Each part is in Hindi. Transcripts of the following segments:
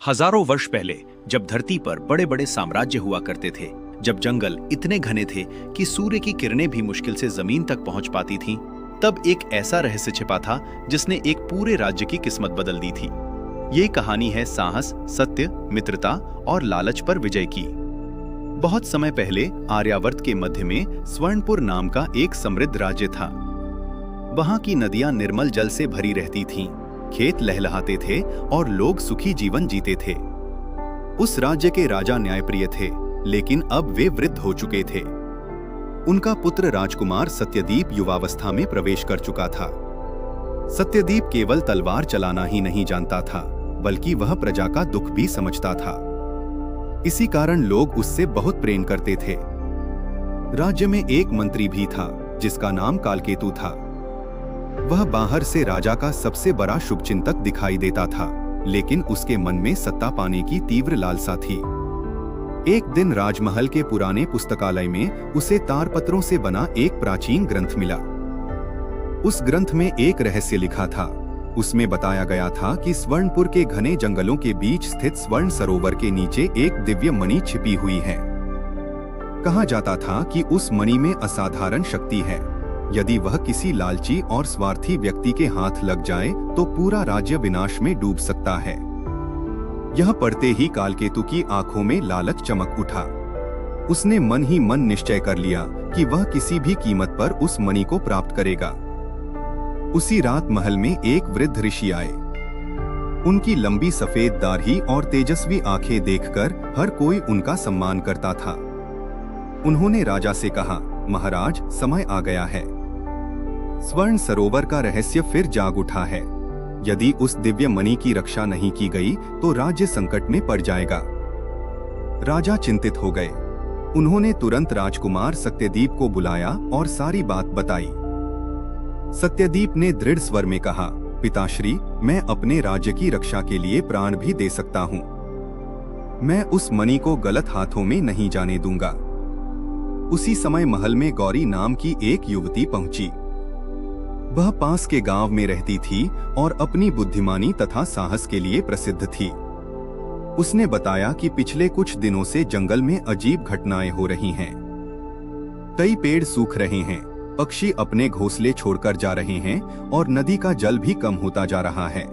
हजारों वर्ष पहले जब धरती पर बड़े बड़े साम्राज्य हुआ करते थे, जब जंगल इतने घने थे कि सूर्य की किरणें भी मुश्किल से जमीन तक पहुंच पाती थीं, तब एक ऐसा रहस्य छिपा था जिसने एक पूरे राज्य की किस्मत बदल दी थी। ये कहानी है साहस, सत्य, मित्रता और लालच पर विजय की। बहुत समय पहले आर्यावर्त के मध्य में स्वर्णपुर नाम का एक समृद्ध राज्य था। वहां की नदियां निर्मल जल से भरी रहती थीं, खेत लहलहाते थे और लोग सुखी जीवन जीते थे। उस राज्य के राजा न्यायप्रिय थे, लेकिन अब वे वृद्ध हो चुके थे। उनका पुत्र राजकुमार सत्यदीप युवावस्था में प्रवेश कर चुका था। सत्यदीप केवल तलवार चलाना ही नहीं जानता था, बल्कि वह प्रजा का दुख भी समझता था। इसी कारण लोग उससे बहुत प्रेम करते थे। राज्य में एक मंत्री भी था जिसका नाम कालकेतु था। वह बाहर से राजा का सबसे बड़ा शुभचिंतक दिखाई देता था, लेकिन उसके मन में सत्ता पाने की तीव्र लालसा थी। एक दिन राजमहल के पुराने पुस्तकालय में उसे तारपत्रों से बना एक प्राचीन ग्रंथ मिला। उस ग्रंथ में एक रहस्य लिखा था। उसमें बताया गया था कि स्वर्णपुर के घने जंगलों के बीच स्थित स्वर्ण सरोवर के नीचे एक दिव्य मणि छिपी हुई है। कहा जाता था कि उस मणि में असाधारण शक्ति है। यदि वह किसी लालची और स्वार्थी व्यक्ति के हाथ लग जाए तो पूरा राज्य विनाश में डूब सकता है। यह पढ़ते ही कालकेतु की आंखों में लालच चमक उठा। उसने मन ही मन निश्चय कर लिया कि वह किसी भी कीमत पर उस मणि को प्राप्त करेगा। उसी रात महल में एक वृद्ध ऋषि आए। उनकी लंबी सफेद दाढ़ी और तेजस्वी आंखें देखकर हर कोई उनका सम्मान करता था। उन्होंने राजा से कहा, महाराज, समय आ गया है। स्वर्ण सरोवर का रहस्य फिर जाग उठा है। यदि उस दिव्य मणि की रक्षा नहीं की गई तो राज्य संकट में पड़ जाएगा। राजा चिंतित हो गए। उन्होंने तुरंत राजकुमार सत्यदीप को बुलाया और सारी बात बताई। सत्यदीप ने दृढ़ स्वर में कहा, पिताश्री, मैं अपने राज्य की रक्षा के लिए प्राण भी दे सकता हूँ। मैं उस मणि को गलत हाथों में नहीं जाने दूंगा। उसी समय महल में गौरी नाम की एक युवती पहुंची। वह पास के गांव में रहती थी और अपनी बुद्धिमानी तथा साहस के लिए प्रसिद्ध थी। उसने बताया कि पिछले कुछ दिनों से जंगल में अजीब घटनाएं हो रही हैं। कई पेड़ सूख रहे हैं, पक्षी अपने घोंसले छोड़कर जा रहे हैं और नदी का जल भी कम होता जा रहा है।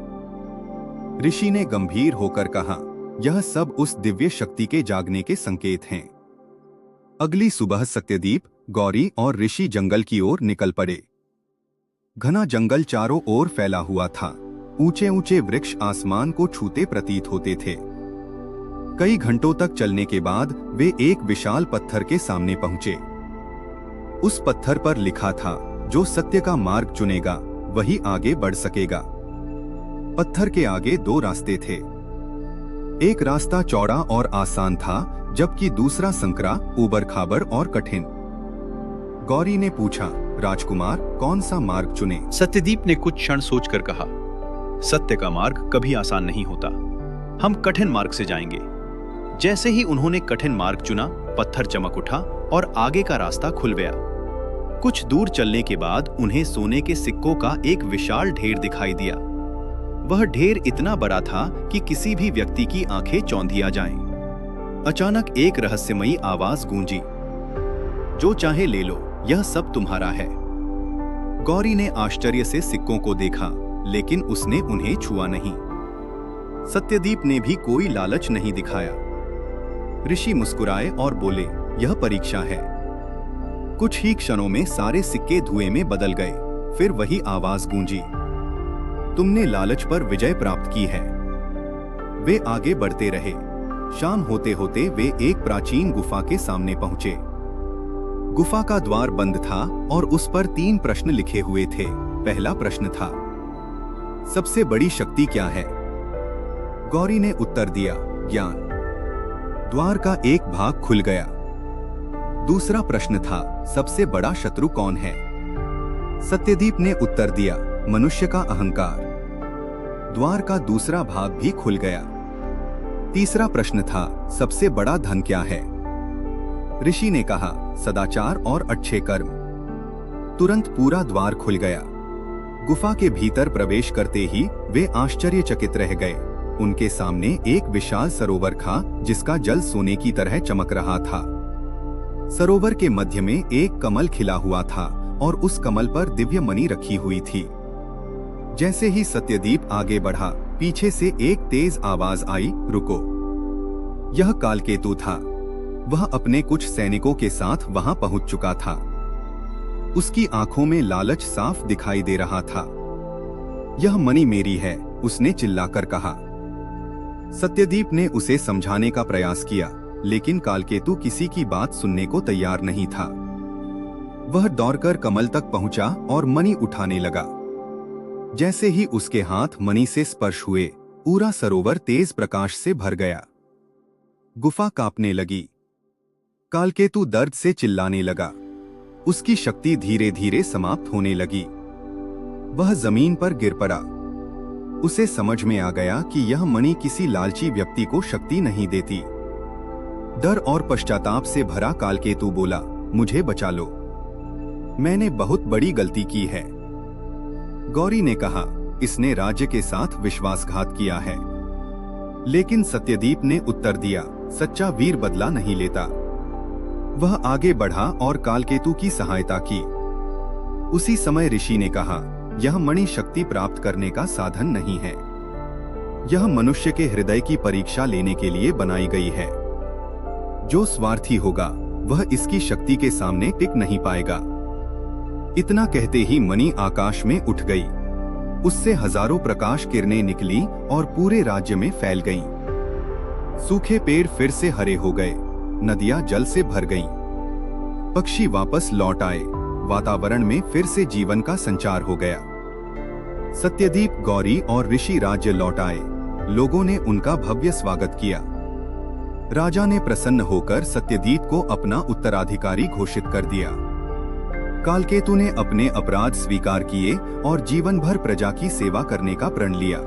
ऋषि ने गंभीर होकर कहा, यह सब उस दिव्य शक्ति के जागने के संकेत हैं। अगली सुबह सत्यदीप, गौरी और ऋषि जंगल की ओर निकल पड़े। घना जंगल चारों ओर फैला हुआ था। ऊंचे ऊंचे वृक्ष आसमान को छूते प्रतीत होते थे। कई घंटों तक चलने के बाद वे एक विशाल पत्थर के सामने पहुंचे। उस पत्थर पर लिखा था, जो सत्य का मार्ग चुनेगा वही आगे बढ़ सकेगा। पत्थर के आगे दो रास्ते थे। एक रास्ता चौड़ा और आसान था, जबकि दूसरा संकरा, ऊबड़-खाबड़ और कठिन। गौरी ने पूछा, राजकुमार, कौन सा मार्ग चुने? सत्यदीप ने कुछ क्षण सोचकर कहा, सत्य का मार्ग कभी आसान नहीं होता। हम कठिन मार्ग से जाएंगे। जैसे ही उन्होंने कठिन मार्ग चुना, पत्थर चमक उठा और आगे का रास्ता खुल गया। कुछ दूर चलने के बाद उन्हें सोने के सिक्कों का एक विशाल ढेर दिखाई दिया। वह ढेर इतना बड़ा था कि किसी भी व्यक्ति की आंखें चौंधिया जाएं। अचानक एक रहस्यमयी आवाज गूंजी, जो चाहे ले लो, यह सब तुम्हारा है। गौरी ने आश्चर्य से सिक्कों को देखा, लेकिन उसने उन्हें छुआ नहीं। सत्यदीप ने भी कोई लालच नहीं दिखाया। ऋषि मुस्कुराए और बोले, यह परीक्षा है। कुछ ही क्षणों में सारे सिक्के धुएं में बदल गए। फिर वही आवाज गूंजी, तुमने लालच पर विजय प्राप्त की है। वे आगे बढ़ते रहे। शाम होते होते वे एक प्राचीन गुफा के सामने पहुंचे। गुफा का द्वार बंद था और उस पर 3 प्रश्न लिखे हुए थे। पहला प्रश्न था, सबसे बड़ी शक्ति क्या है? गौरी ने उत्तर दिया, ज्ञान। द्वार का एक भाग खुल गया। दूसरा प्रश्न था, सबसे बड़ा शत्रु कौन है? सत्यदीप ने उत्तर दिया, मनुष्य का अहंकार। द्वार का दूसरा भाग भी खुल गया। तीसरा प्रश्न था, सबसे बड़ा धन क्या है? ऋषि ने कहा, सदाचार और अच्छे कर्म। तुरंत पूरा द्वार खुल गया। गुफा के भीतर प्रवेश करते ही वे आश्चर्यचकित रह गए। उनके सामने एक विशाल सरोवर था जिसका जल सोने की तरह चमक रहा था। सरोवर के मध्य में एक कमल खिला हुआ था और उस कमल पर दिव्य मणि रखी हुई थी। जैसे ही सत्यदीप आगे बढ़ा, पीछे से एक तेज आवाज आई, रुको। यह कालकेतु था। वह अपने कुछ सैनिकों के साथ वहां पहुंच चुका था। उसकी आंखों में लालच साफ दिखाई दे रहा था। यह मणि मेरी है, उसने चिल्लाकर कहा। सत्यदीप ने उसे समझाने का प्रयास किया, लेकिन कालकेतु किसी की बात सुनने को तैयार नहीं था। वह दौड़कर कमल तक पहुंचा और मणि उठाने लगा। जैसे ही उसके हाथ मणि से स्पर्श हुए, पूरा सरोवर तेज प्रकाश से भर गया। गुफा कांपने लगी। कालकेतु दर्द से चिल्लाने लगा। उसकी शक्ति धीरे धीरे समाप्त होने लगी। वह जमीन पर गिर पड़ा। उसे समझ में आ गया कि यह मणि किसी लालची व्यक्ति को शक्ति नहीं देती। डर और पश्चाताप से भरा कालकेतु बोला, मुझे बचा लो, मैंने बहुत बड़ी गलती की है। गौरी ने कहा, इसने राज्य के साथ विश्वासघात किया है। लेकिन सत्यदीप ने उत्तर दिया, सच्चा वीर बदला नहीं लेता। वह आगे बढ़ा और कालकेतु की सहायता की। उसी समय ऋषि ने कहा, यह मणि शक्ति प्राप्त करने का साधन नहीं है। यह मनुष्य के हृदय की परीक्षा लेने के लिए बनाई गई है। जो स्वार्थी होगा वह इसकी शक्ति के सामने टिक नहीं पाएगा। इतना कहते ही मणि आकाश में उठ गई। उससे हजारों प्रकाश किरणें निकली और पूरे राज्य में फैल गईं। सूखे पेड़ फिर से हरे हो गए, नदियां जल से भर गईं। पक्षी वापस लौट आए, वातावरण में फिर से जीवन का संचार हो गया। सत्यदीप, गौरी और ऋषि राज्य लौट आए। लोगों ने उनका भव्य स्वागत किया। राजा ने प्रसन्न होकर सत्यदीप को अपना उत्तराधिकारी घोषित कर दिया। कालकेतु ने अपने अपराध स्वीकार किए और जीवन भर प्रजा की सेवा करने का प्रण लिया।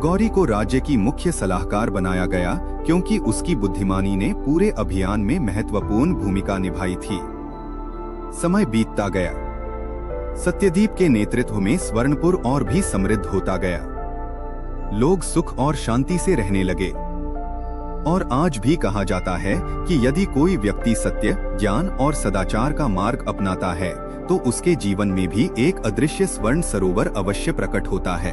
गौरी को राज्य की मुख्य सलाहकार बनाया गया क्योंकि उसकी बुद्धिमानी ने पूरे अभियान में महत्वपूर्ण भूमिका निभाई थी। समय बीतता गया। सत्यदीप के नेतृत्व में स्वर्णपुर और भी समृद्ध होता गया। लोग सुख और शांति से रहने लगे। और आज भी कहा जाता है कि यदि कोई व्यक्ति सत्य, ज्ञान और सदाचार का मार्ग अपनाता है तो उसके जीवन में भी एक अदृश्य स्वर्ण सरोवर अवश्य प्रकट होता है।